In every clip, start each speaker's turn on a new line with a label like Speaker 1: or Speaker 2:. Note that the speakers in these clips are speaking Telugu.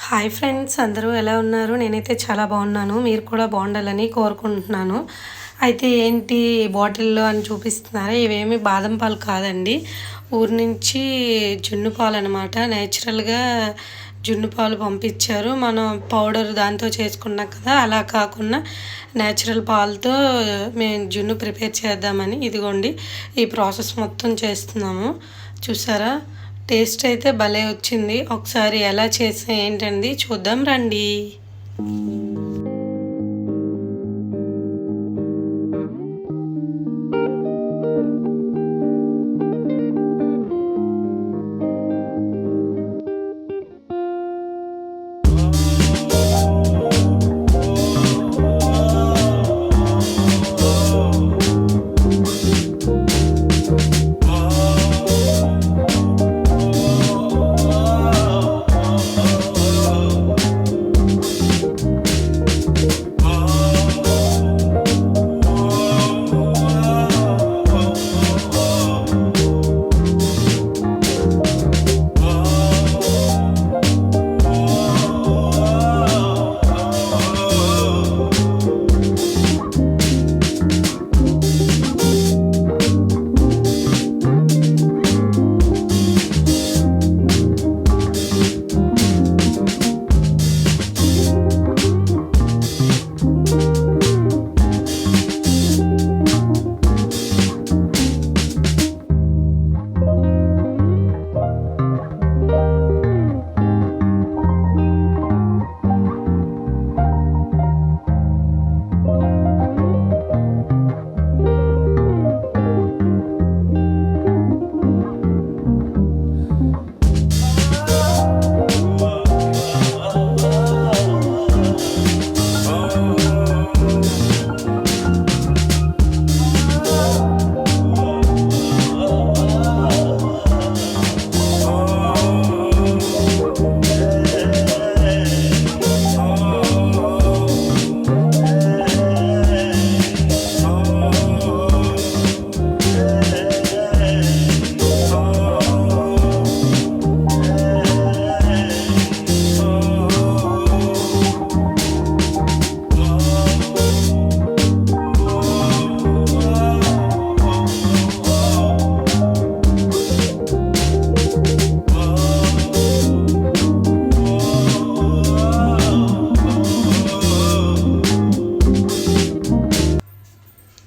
Speaker 1: హాయ్ ఫ్రెండ్స్, అందరూ ఎలా ఉన్నారు? నేనైతే చాలా బాగున్నాను. మీరు కూడా బాగుండాలని కోరుకుంటున్నాను. అయితే ఏంటి బాటిల్‌లో అని చూపిస్తున్నారా? ఇవేమి బాదం పాలు కాదండి. ఊరు నుంచి జున్ను పాలనమాట. నేచురల్‌గా జున్ను పాలు పంపించారు. మనం పౌడర్ దాంతో చేసుకున్నాం కదా! అలా కాకుండా నేచురల్ పాలతో మేము జున్ను ప్రిపేర్ చేద్దామని ఇదిగోండి ఈ ప్రాసెస్ మొత్తం చేస్తున్నాము. చూసారా? టేస్ట్ అయితే భలే వచ్చింది. ఒకసారి ఎలా చేసా ఏంటండి చూద్దాం రండి.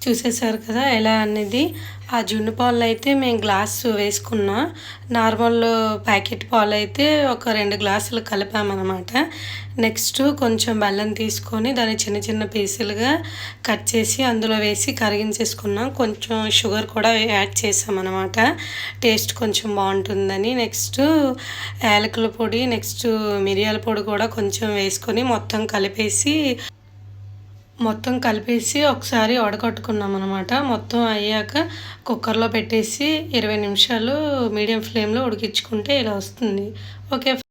Speaker 1: చూసేసారు కదా ఎలా అనేది. ఆ జున్ను పాలు అయితే మేము గ్లాసు వేసుకున్నా. నార్మల్ ప్యాకెట్ పాలు అయితే ఒక 2 గ్లాసులు కలిపామన్నమాట. నెక్స్ట్ కొంచెం బెల్లం తీసుకొని దాన్ని చిన్న చిన్న పీసులుగా కట్ చేసి అందులో వేసి కరిగించేసుకున్నాం. కొంచెం షుగర్ కూడా యాడ్ చేసామన్నమాట, టేస్ట్ కొంచెం బాగుంటుందని. నెక్స్ట్ యాలకుల పొడి, నెక్స్ట్ మిరియాల పొడి కూడా కొంచెం వేసుకొని మొత్తం కలిపేసి ఒకసారి వడకట్టుకున్నాం అనమాట. మొత్తం అయ్యాక కుక్కర్లో పెట్టేసి 20 నిమిషాలు మీడియం ఫ్లేమ్లో ఉడికించుకుంటే ఇలా వస్తుంది. ఓకే.